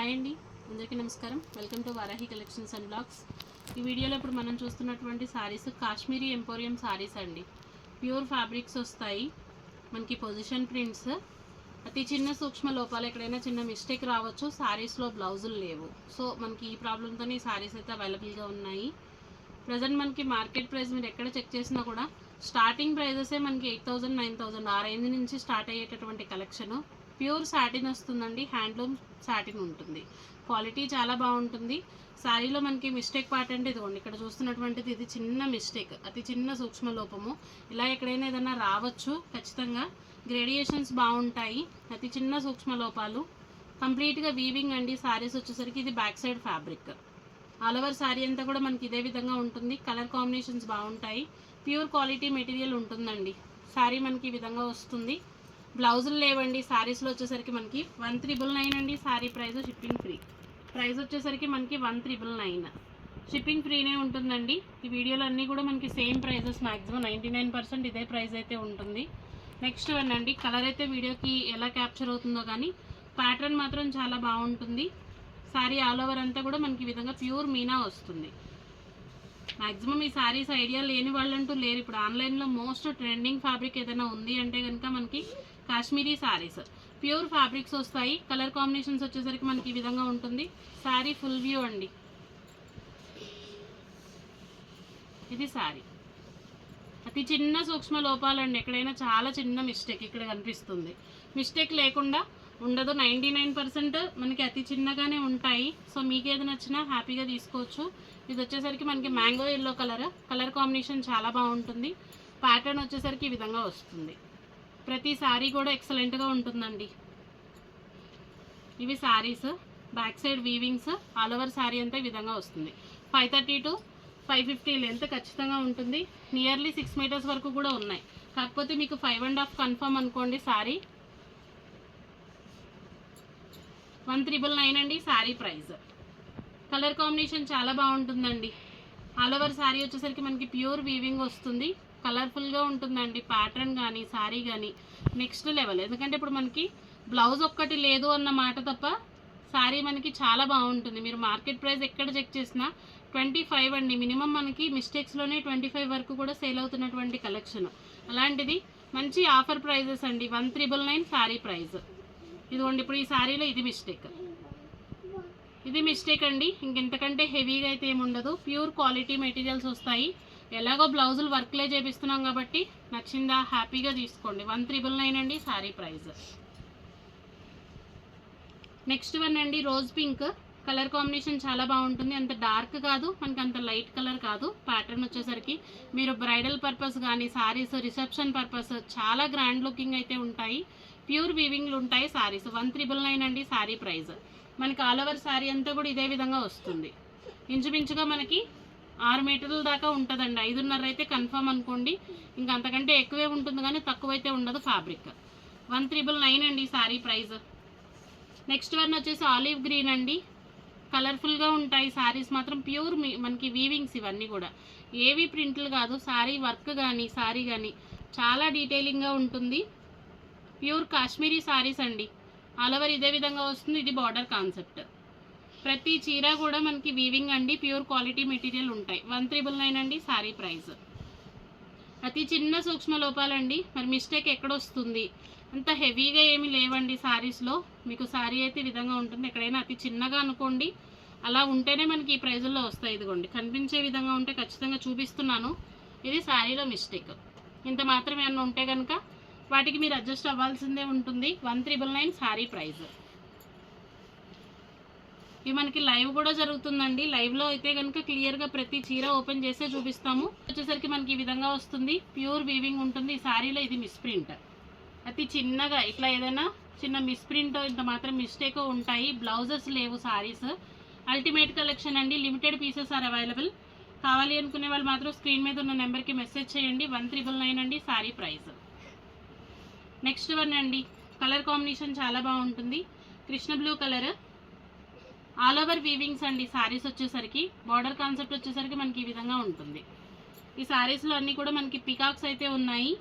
Hi అండి, అందరికీ నమస్కారం. Welcome to Varahi collections and blogs. ఈ వీడియోలో ఇప్పుడు మనం చూస్తున్నటువంటి సారీస్ కాశ్మీరీ ఎంపోరియం సారీస్ అండి. ప్యూర్ ఫ్యాబ్రిక్స్ వస్తాయి, మనకి పొజిషన్ ప్రింట్స్, అతి చిన్న సూక్ష్మ లోపాలు, ఎక్కడైనా చిన్న మిస్టేక్ రావచ్చు. సారీస్లో బ్లౌజులు లేవు, సో మనకి ఈ ప్రాబ్లంతోనే ఈ సారీస్ అయితే అవైలబుల్గా ఉన్నాయి. ప్రజెంట్ మనకి మార్కెట్ ప్రైస్ మీరు ఎక్కడ చెక్ చేసినా కూడా స్టార్టింగ్ ప్రైజెసే మనకి 8,000 9,000 ఆ రేంజ్ నుంచి స్టార్ట్ అయ్యేటటువంటి కలెక్షను. ప్యూర్ సాటిన్ వస్తుందండి, హ్యాండ్లూమ్ సాటిన్ ఉంటుంది, క్వాలిటీ చాలా బాగుంటుంది. శారీలో మనకి మిస్టేక్ పార్ట్ అంటే ఇదిగోండి, ఇక్కడ చూస్తున్నటువంటిది ఇది చిన్న మిస్టేక్, అతి చిన్న సూక్ష్మ లోపము. ఇలా ఎక్కడైనా ఏదైనా రావచ్చు ఖచ్చితంగా. గ్రేడియేషన్స్ బాగుంటాయి, అతి చిన్న సూక్ష్మ లోపాలు. కంప్లీట్గా వీవింగ్ అండి. శారీస్ వచ్చేసరికి ఇది back side fabric. All over sari అంతా కూడా మనకి ఇదే విధంగా ఉంటుంది. కలర్ కాంబినేషన్స్ బాగుంటాయి, ప్యూర్ క్వాలిటీ మెటీరియల్ ఉంటుందండి. శారీ మనకి ఈ విధంగా వస్తుంది. బ్లౌజులు లేవండి. శారీస్లో వచ్చేసరికి మనకి 1,999 అండి sari price. Shipping free. Price వచ్చేసరికి మనకి 1,999, షిప్పింగ్ ఫ్రీనే ఉంటుందండి. ఈ వీడియోలో అన్నీ కూడా మనకి సేమ్ ప్రైజెస్, మ్యాక్సిమం 99% ఇదే ప్రైస్ అయితే ఉంటుంది. నెక్స్ట్ వన్ అండి, కలర్ అయితే వీడియోకి ఎలా క్యాప్చర్ అవుతుందో కానీ ప్యాటర్న్ మాత్రం చాలా బాగుంటుంది. శారీ ఆల్ ఓవర్ అంతా కూడా మనకి ఈ విధంగా ప్యూర్ మీనా వస్తుంది. మ్యాక్సిమం ఈ శారీస్ ఐడియా లేని వాళ్ళంటూ లేరు. ఇప్పుడు ఆన్లైన్లో మోస్ట్ ట్రెండింగ్ ఫ్యాబ్రిక్ ఏదైనా ఉంది అంటే కనుక మనకి కాశ్మీరీ శారీస్. ప్యూర్ ఫ్యాబ్రిక్స్ వస్తాయి. కలర్ కాంబినేషన్స్ వచ్చేసరికి మనకి ఈ విధంగా ఉంటుంది. శారీ ఫుల్ వ్యూ అండి. ఇది శారీ. అతి చిన్న సూక్ష్మ లోపాలండి, ఎక్కడైనా చాలా చిన్న మిస్టేక్ ఇక్కడ కనిపిస్తుంది. మిస్టేక్ లేకుండా ఉండదు. 99% మనకి అతి చిన్నగానే ఉంటాయి. సో మీకు ఏది నచ్చినా హ్యాపీగా తీసుకోవచ్చు. ఇది వచ్చేసరికి మనకి మ్యాంగో ఎల్లో కలర్ కాంబినేషన్ చాలా బాగుంటుంది. ప్యాటర్న్ వచ్చేసరికి ఈ విధంగా వస్తుంది. ప్రతి శారీ కూడా ఎక్సలెంట్గా ఉంటుందండి. ఇవి saris, back side weavings, all over sari అంతా ఈ విధంగా వస్తుంది. 530 to 550 లెంత్ ఖచ్చితంగా ఉంటుంది. నియర్లీ 6 మీటర్స్ వరకు కూడా ఉన్నాయి. కాకపోతే మీకు 5.5 కన్ఫర్మ్ అనుకోండి. శారీ 1,999 అండి శారీ ప్రైస్. కలర్ కాంబినేషన్ చాలా బాగుంటుందండి. ఆల్ ఓవర్ శారీ వచ్చేసరికి మనకి ప్యూర్ వీవింగ్ వస్తుంది. కలర్ఫుల్గా ఉంటుందండి. ప్యాటర్న్ కానీ శారీ కానీ నెక్స్ట్ లెవెల్. ఎందుకంటే ఇప్పుడు మనకి బ్లౌజ్ ఒక్కటి లేదు అన్న మాట తప్ప శారీ మనకి చాలా బాగుంటుంది. మీరు మార్కెట్ ప్రైస్ ఎక్కడ చెక్ చేసినా 25 అండి మినిమం. మనకి మిస్టేక్స్లోనే 25 వరకు కూడా సేల్ అవుతున్నటువంటి కలెక్షన్. అలాంటిది మంచి ఆఫర్ ప్రైజెస్ అండి. 1,999 శారీ ప్రైస్. ఇదిగోండి, ఇప్పుడు ఈ శారీలో ఇది మిస్టేక్ అండి. ఇంకెంతకంటే హెవీగా అయితే ఏముండదు. ప్యూర్ క్వాలిటీ మెటీరియల్స్ వస్తాయి. ఎలాగో బ్లౌజులు వర్క్లే చేపిస్తున్నాం కాబట్టి నచ్చిందా హ్యాపీగా తీసుకోండి. 1,999 అండి శారీ ప్రైస్. నెక్స్ట్ వన్ అండి, రోజ్ పింక్ కలర్ కాంబినేషన్ చాలా బాగుంటుంది. అంత డార్క్ కాదు, మనకి అంత లైట్ కలర్ కాదు. ప్యాటర్న్ వచ్చేసరికి మీరు బ్రైడల్ పర్పస్ కానీ శారీస్ రిసెప్షన్ పర్పస్ చాలా గ్రాండ్ లుకింగ్ అయితే ఉంటాయి. ప్యూర్ వీవింగ్లు ఉంటాయి శారీస్. 1,999 అండి శారీ ప్రైస్. మనకి ఆల్ ఓవర్ శారీ అంతా కూడా ఇదే విధంగా వస్తుంది. ఇంచుమించుగా మనకి 6 మీటర్ల దాకా ఉంటుందండి. 5.5 అయితే కన్ఫర్మ్ అనుకోండి. ఇంకా అంతకంటే ఎక్కువే ఉంటుంది కానీ తక్కువైతే ఉండదు ఫ్యాబ్రిక్. 1,999 అండి శారీ ప్రైస్. నెక్స్ట్ వన్ వచ్చేసి ఆలివ్ గ్రీన్ అండి. కలర్ఫుల్గా ఉంటాయి శారీస్ మాత్రం. ప్యూర్ మనకి వీవింగ్స్ ఇవన్నీ కూడా ఏవి ప్రింట్లు కాదు. శారీ వర్క్ కానీ శారీ కానీ చాలా డీటెయిలింగ్గా ఉంటుంది. ప్యూర్ కాశ్మీరీ శారీస్ అండి. ఆల్ ఓవర్ ఇదే విధంగా వస్తుంది. ఇది బార్డర్ కాన్సెప్ట్. ప్రతి చీర కూడా మనకి వీవింగ్ అండి. ప్యూర్ క్వాలిటీ మెటీరియల్ ఉంటాయి. 1,999 అండి శారీ ప్రైస్. అతి చిన్న సూక్ష్మ లోపాలండి. మరి మిస్టేక్ ఎక్కడొస్తుంది? అంత హెవీగా ఏమి లేవండి శారీస్లో. మీకు శారీ అయితే ఈ విధంగా ఉంటుంది. ఎక్కడైనా అతి చిన్నగా అనుకోండి, అలా ఉంటేనే మనకి ఈ ప్రైజుల్లో వస్తాయి. ఇదిగోండి, కనిపించే విధంగా ఉంటే ఖచ్చితంగా చూపిస్తున్నాను. ఇది శారీలో మిస్టేక్. ఇంత మాత్రం ఏమన్నా ఉంటే కనుక వాటికి మీరు అడ్జస్ట్ అవ్వాల్సిందే ఉంటుంది. 1,999 శారీ ప్రైస్. ఇవి మనకి లైవ్ కూడా జరుగుతుందండి. లైవ్లో అయితే కనుక క్లియర్గా ప్రతి చీర ఓపెన్ చేసే చూపిస్తాము. వచ్చేసరికి మనకి ఈ విధంగా వస్తుంది. ప్యూర్ వీవింగ్ ఉంటుంది. ఈ శారీలో ఇది మిస్ప్రింట్. అతి చిన్నగా ఇట్లా ఏదైనా చిన్న మిస్ప్రింట్, ఇంత మాత్రం మిస్టేక్ ఉంటాయి. బ్లౌజెస్ లేవు శారీస్. అల్టిమేట్ కలెక్షన్ అండి. Limited pieces are available. కావాలి అనుకునే వాళ్ళు మాత్రం స్క్రీన్ మీద ఉన్న నెంబర్కి మెసేజ్ చేయండి. 1,999 అండి శారీ ప్రైస్. నెక్స్ట్ వన్ అండి, కలర్ కాంబినేషన్ చాలా బాగుంటుంది. Krishna blue colour, all over weavings అండి. శారీస్ వచ్చేసరికి బార్డర్ కాన్సెప్ట్ వచ్చేసరికి మనకి ఈ విధంగా ఉంటుంది. ఈ శారీస్లో అన్నీ కూడా మనకి పికాక్స్ అయితే ఉన్నాయి.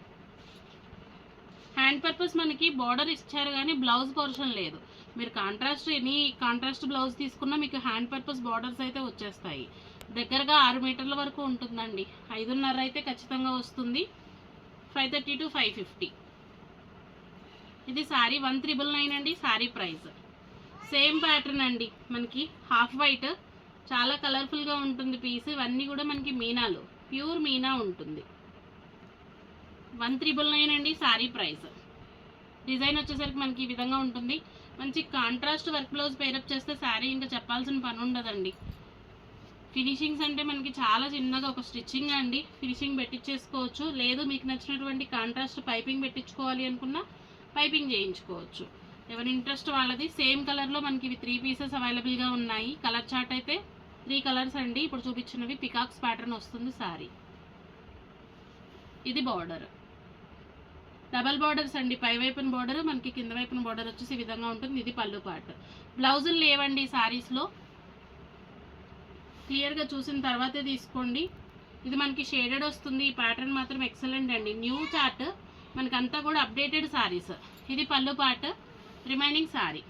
హ్యాండ్ పర్పస్ మనకి బార్డర్ ఇచ్చారు కానీ బ్లౌజ్ పోర్షన్ లేదు. మీరు ఎనీ కాంట్రాస్ట్ బ్లౌజ్ తీసుకున్నా మీకు హ్యాండ్ పర్పస్ బార్డర్స్ అయితే వచ్చేస్తాయి. దగ్గరగా 6 మీటర్ల వరకు ఉంటుందండి. 5.5 అయితే ఖచ్చితంగా వస్తుంది. 530 to 550. ఇది శారీ 1399 అండి. శారీ ప్రైస్ సేమ్ ప్యాటర్న్ అండి. మనకి హాఫ్ వైట్, చాలా కలర్ఫుల్గా ఉంటుంది పీస్. ఇవన్నీ కూడా మనకి మీనాలు, ప్యూర్ మీనా ఉంటుంది. 1399 అండి శారీ ప్రైస్. డిజైన్ వచ్చేసరికి మనకి ఈ విధంగా ఉంటుంది. మంచి కాంట్రాస్ట్ వర్క్ బ్లౌజ్ పేరప్ చేస్తే శారీ ఇంకా చెప్పాల్సిన పని ఉండదండి. ఫినిషింగ్స్ అంటే మనకి చాలా చిన్నగా ఒక స్టిచ్చింగ్ అండి, ఫినిషింగ్ పెట్టించేసుకోవచ్చు. లేదు మీకు నచ్చినటువంటి కాంట్రాస్ట్ పైపింగ్ పెట్టించుకోవాలి అనుకున్నా పైపింగ్ చేయించుకోవచ్చు. ఎవరి ఇంట్రెస్ట్ వాళ్ళది. సేమ్ కలర్లో మనకి ఇవి 3 పీసెస్ అవైలబుల్గా ఉన్నాయి. కలర్ చార్ట్ అయితే 3 కలర్స్ అండి. ఇప్పుడు చూపించినవి పికాక్స్ ప్యాటర్న్ వస్తుంది శారీ. ఇది బార్డర్, డబల్ బార్డర్స్ అండి. పై వైపున బార్డర్, మనకి కింద వైపున బార్డర్ వచ్చేసి ఈ విధంగా ఉంటుంది. ఇది పళ్ళు పార్ట్. బ్లౌజులు లేవండి శారీస్లో, క్లియర్గా చూసిన తర్వాతే తీసుకోండి. ఇది మనకి షేడెడ్ వస్తుంది. ఈ ప్యాటర్న్ మాత్రం ఎక్సలెంట్ అండి. న్యూ చార్ట్ మనకంతా కూడా అప్డేటెడ్ శారీస్. ఇది పళ్ళు పార్ట్, రిమైనింగ్ శారీ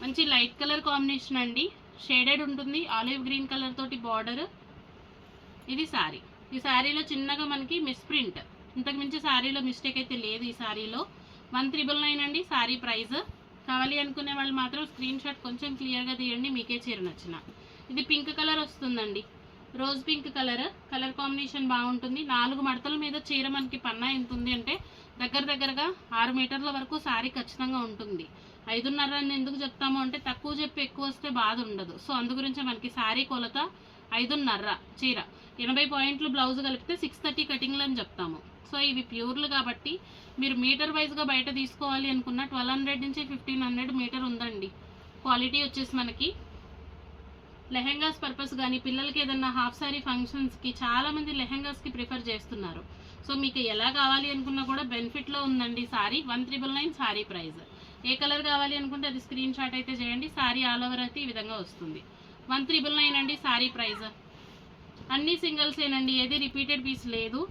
మంచి లైట్ కలర్ కాంబినేషన్ అండి. షేడెడ్ ఉంటుంది. ఆలివ్ గ్రీన్ కలర్ తోటి బార్డర్. ఇది శారీ. ఈ శారీలో చిన్నగా మనకి మిస్ ప్రింట్, ఇంతకు మించి శారీలో మిస్టేక్ అయితే లేదు. ఈ శారీలో 1399 అండి శారీ ప్రైస్. కావాలి అనుకునే వాళ్ళు మాత్రం స్క్రీన్ షాట్ కొంచెం క్లియర్గా తీయండి, మీకే చీర నచ్చిన. ఇది పింక్ కలర్ వస్తుందండి. రోజ్ పింక్ కలర్ కాంబినేషన్ బాగుంటుంది. 4 మడతల మీద చీర మనకి పన్నా ఎంత ఉంది అంటే దగ్గరగా 6 మీటర్ల వరకు శారీ ఖచ్చితంగా ఉంటుంది. 5.5 అని ఎందుకు చెప్తాము అంటే తక్కువ చెప్పి ఎక్కువ వస్తే బాధ ఉండదు. సో అందుగురించే మనకి శారీ కొలత 5.5 చీర. 80 పాయింట్లు బ్లౌజ్ కలిపితే 630 కటింగ్లు అని చెప్తాము. సో ఇవి ప్యూర్లు కాబట్టి మీరు మీటర్ వైజ్గా బయట తీసుకోవాలి అనుకున్న 1200 నుంచి 1500 మీటర్ ఉందండి. క్వాలిటీ వచ్చేసి మనకి లెహెంగాస్ పర్పస్ కానీ పిల్లలకి ఏదన్నా హాఫ్ శారీ ఫంక్షన్స్కి చాలామంది లెహెంగాస్కి ప్రిఫర్ చేస్తున్నారు. సో మీకు ఎలా కావాలి అనుకున్నా కూడా బెనిఫిట్లో ఉందండి శారీ. 1399 శారీ ప్రైస్. ఏ కలర్ కావాలి అనుకుంటే అది స్క్రీన్ షాట్ అయితే చేయండి. శారీ ఆల్ ఓవర్ అయితే ఈ విధంగా వస్తుంది. 1399 అండి శారీ ప్రైస్. అన్ని సింగిల్సేనండి, ఏది రిపీటెడ్ పీస్ లేదు.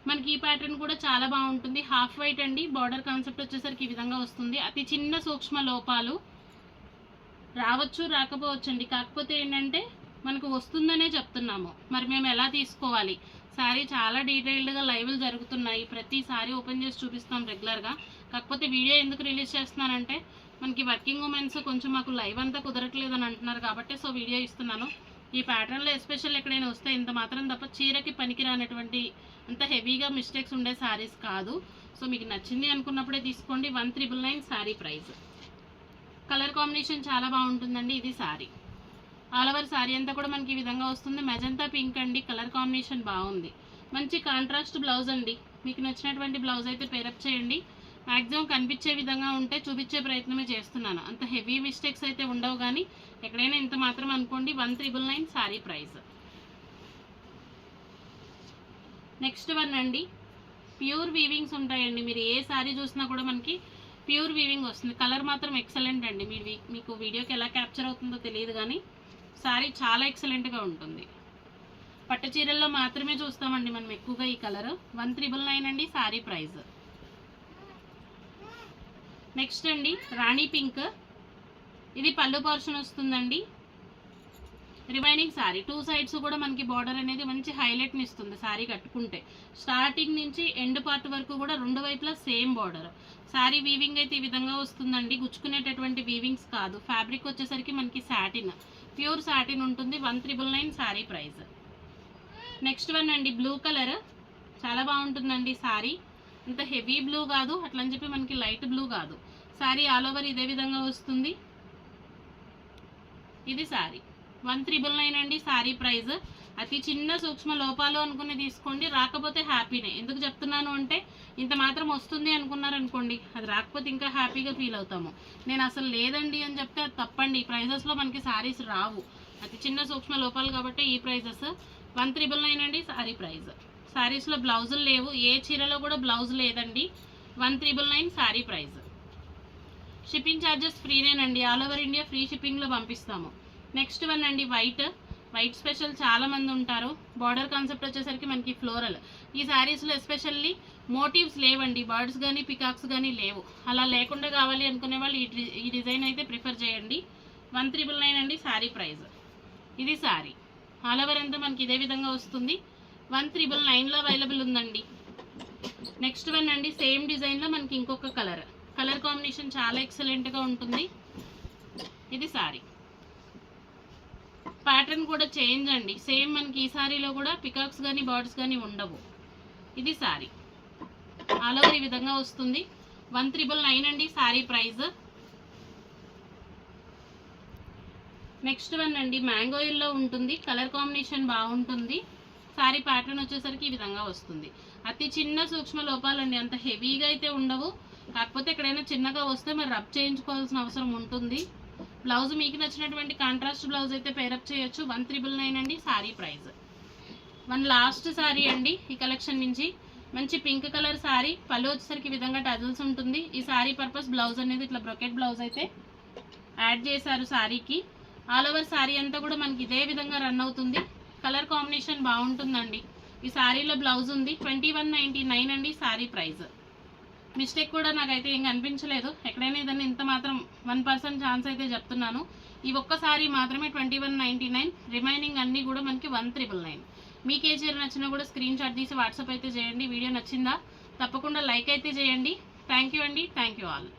మనకి ఈ ప్యాటర్న్ కూడా చాలా బాగుంటుంది. హాఫ్ వైట్ అండి. బార్డర్ కాన్సెప్ట్ వచ్చేసరికి ఈ విధంగా వస్తుంది. అతి చిన్న సూక్ష్మ లోపాలు రావచ్చు, రాకపోవచ్చు అండి. కాకపోతే ఏంటంటే మనకు వస్తుందనే చెప్తున్నాము. మరి మేము ఎలా తీసుకోవాలి? శారీ చాలా డీటెయిల్డ్గా లైవ్లు జరుగుతున్నాయి. ప్రతి శారీ ఓపెన్ చేసి చూపిస్తాం రెగ్యులర్గా. కాకపోతే వీడియో ఎందుకు రిలీజ్ చేస్తున్నానంటే మనకి వర్కింగ్ ఉమెన్స్ కొంచెం మాకు లైవ్ అంతా కుదరట్లేదు అని అంటున్నారు కాబట్టి సో వీడియో ఇస్తున్నాను. ఈ ప్యాటర్న్లో ఎస్పెషల్ ఎక్కడైనా వస్తే ఇంత మాత్రం తప్ప చీరకి పనికిరానటువంటి అంత హెవీగా మిస్టేక్స్ ఉండే శారీస్ కాదు. సో మీకు నచ్చింది అనుకున్నప్పుడే తీసుకోండి. 1399 శారీ ప్రైస్. కలర్ కాంబినేషన్ చాలా బాగుంటుందండి. ఇది శారీ ఆల్ ఓవర్ శారీ అంతా కూడా మనకి ఈ విధంగా వస్తుంది. మెజంతా పింక్ అండి. కలర్ కాంబినేషన్ బాగుంది. మంచి కాంట్రాస్ట్ బ్లౌజ్ అండి. మీకు నచ్చినటువంటి బ్లౌజ్ అయితే పేరప్ చేయండి. మ్యాక్సిమం కనిపించే విధంగా ఉంటే చూపించే ప్రయత్నమే చేస్తున్నాను. అంత హెవీ మిస్టేక్స్ అయితే ఉండవు, కానీ ఎక్కడైనా ఇంత మాత్రం అనుకోండి. 1399 శారీ ప్రైస్. నెక్స్ట్ వన్ అండి, ప్యూర్ వీవింగ్స్ ఉంటాయండి. మీరు ఏ శారీ చూసినా కూడా మనకి ప్యూర్ వీవింగ్ వస్తుంది. కలర్ మాత్రం ఎక్సలెంట్ అండి. మీకు వీడియోకి ఎలా క్యాప్చర్ అవుతుందో తెలియదు, కానీ శారీ చాలా ఎక్సలెంట్గా ఉంటుంది. పట్టు చీరల్లో మాత్రమే చూస్తామండి మనం ఎక్కువగా ఈ కలర్. 1399 అండి శారీ ప్రైస్. నెక్స్ట్ అండి రాణి పింక్. ఇది పళ్ళు పోర్షన్ వస్తుందండి. రిమైనింగ్ శారీ 2 సైడ్స్ కూడా మనకి బార్డర్ అనేది మంచి హైలైట్ని ఇస్తుంది. శారీ కట్టుకుంటే స్టార్టింగ్ నుంచి ఎండ్ పార్ట్ వరకు కూడా 2 వైపులా సేమ్ బార్డర్. శారీ వీవింగ్ అయితే ఈ విధంగా వస్తుందండి. గుచ్చుకునేటటువంటి వీవింగ్స్ కాదు. ఫ్యాబ్రిక్ వచ్చేసరికి మనకి సాటిన్, ప్యూర్ సాటిన్ ఉంటుంది. 1399 శారీ ప్రైస్. నెక్స్ట్ వన్ అండి బ్లూ కలర్. చాలా బాగుంటుందండి శారీ. అంత హెవీ బ్లూ కాదు, అట్లని చెప్పి మనకి లైట్ బ్లూ కాదు. శారీ ఆల్ ఓవర్ ఇదే విధంగా వస్తుంది. ఇది శారీ 1399 అండి శారీ ప్రైస్. అతి చిన్న సూక్ష్మ లోపాలు అనుకుని తీసుకోండి. రాకపోతే హ్యాపీనే. ఎందుకు చెప్తున్నాను అంటే ఇంత మాత్రం వస్తుంది అనుకున్నారనుకోండి, అది రాకపోతే ఇంకా హ్యాపీగా ఫీల్ అవుతాము. నేను అసలు లేదండి అని చెప్తే అది తప్పండి. ఈ ప్రైజెస్లో మనకి శారీస్ రావు. అతి చిన్న సూక్ష్మ లోపాలు కాబట్టి ఈ ప్రైజెస్. 1399 అండి శారీ ప్రైస్. శారీస్లో బ్లౌజులు లేవు. ఏ చీరలో కూడా బ్లౌజ్ లేదండి. 1399 శారీ ప్రైస్. షిప్పింగ్ ఛార్జెస్ ఫ్రీనేనండి. ఆల్ ఓవర్ ఇండియా ఫ్రీ షిప్పింగ్లో పంపిస్తాము. నెక్స్ట్ వన్ అండి వైట్. వైట్ స్పెషల్ చాలా మంది ఉంటారు. బార్డర్ కాన్సెప్ట్ వచ్చేసరికి మనకి ఫ్లోరల్. ఈ శారీస్లో ఎస్పెషల్లీ మోటివ్స్ లేవండి, బర్డ్స్ కానీ పికాక్స్ కానీ లేవు. అలా లేకుండా కావాలి అనుకునే వాళ్ళు ఈ డిజైన్ అయితే ప్రిఫర్ చేయండి. 1,999 అండి శారీ ప్రైస్. ఇది శారీ ఆల్ ఓవర్ అంతా మనకి ఇదే విధంగా వస్తుంది. 1,999లో అవైలబుల్ ఉందండి. నెక్స్ట్ వన్ అండి, సేమ్ డిజైన్లో మనకి ఇంకొక కలర్ కాంబినేషన్ చాలా ఎక్సలెంట్గా ఉంటుంది. ఇది శారీ ప్యాటర్న్ కూడా చేంజ్ అండి. సేమ్ మనకి ఈ శారీలో కూడా పికాక్స్ కానీ బర్డ్స్ కానీ ఉండవు. ఇది శారీ ఆల్ ఓవర్ ఈ విధంగా వస్తుంది. 1,999 అండి శారీ ప్రైస్. నెక్స్ట్ వన్ అండి, మ్యాంగో ఎల్లో ఉంటుంది, కలర్ కాంబినేషన్ బాగుంటుంది. శారీ ప్యాటర్న్ వచ్చేసరికి ఈ విధంగా వస్తుంది. అతి చిన్న సూక్ష్మ లోపాలండి, అంత హెవీగా అయితే ఉండవు. కాకపోతే ఎక్కడైనా చిన్నగా వస్తే మరి రబ్ చేయించుకోవాల్సిన అవసరం ఉంటుంది. బ్లౌజ్ మీకు నచ్చినటువంటి కాంట్రాస్ట్ బ్లౌజ్ అయితే పేరప్ చేయొచ్చు. 1,999 అండి sari price. One last sari అండి ఈ కలెక్షన్ నుంచి, మంచి పింక్ కలర్ శారీ. పళ్ళు వచ్చేసరికి ఈ విధంగా టజల్స్ ఉంటుంది. ఈ శారీ పర్పస్ బ్లౌజ్ అనేది ఇట్లా బ్రొకెట్ బ్లౌజ్ అయితే యాడ్ చేశారు శారీకి. ఆల్ ఓవర్ శారీ అంతా కూడా మనకి ఇదే విధంగా రన్ అవుతుంది. కలర్ కాంబినేషన్ బాగుంటుందండి. ఈ శారీలో బ్లౌజ్ ఉంది. 2,199 అండి శారీ ప్రైస్. మిస్టేక్ కూడా నాకైతే ఏం కనిపించలేదు. ఎక్కడైనా ఏదైనా ఇంత మాత్రం 1% ఛాన్స్ అయితే చెప్తున్నాను. ఈ ఒక్క శారీ మాత్రమే 2,199, రిమైనింగ్ అన్నీ కూడా మనకి 1,999. మీకు ఏ చీర నచ్చినా కూడా స్క్రీన్ షాట్ తీసి వాట్సాప్ అయితే చేయండి. వీడియో నచ్చిందా తప్పకుండా లైక్ అయితే చేయండి. థ్యాంక్ యూ అండి. Thank you all.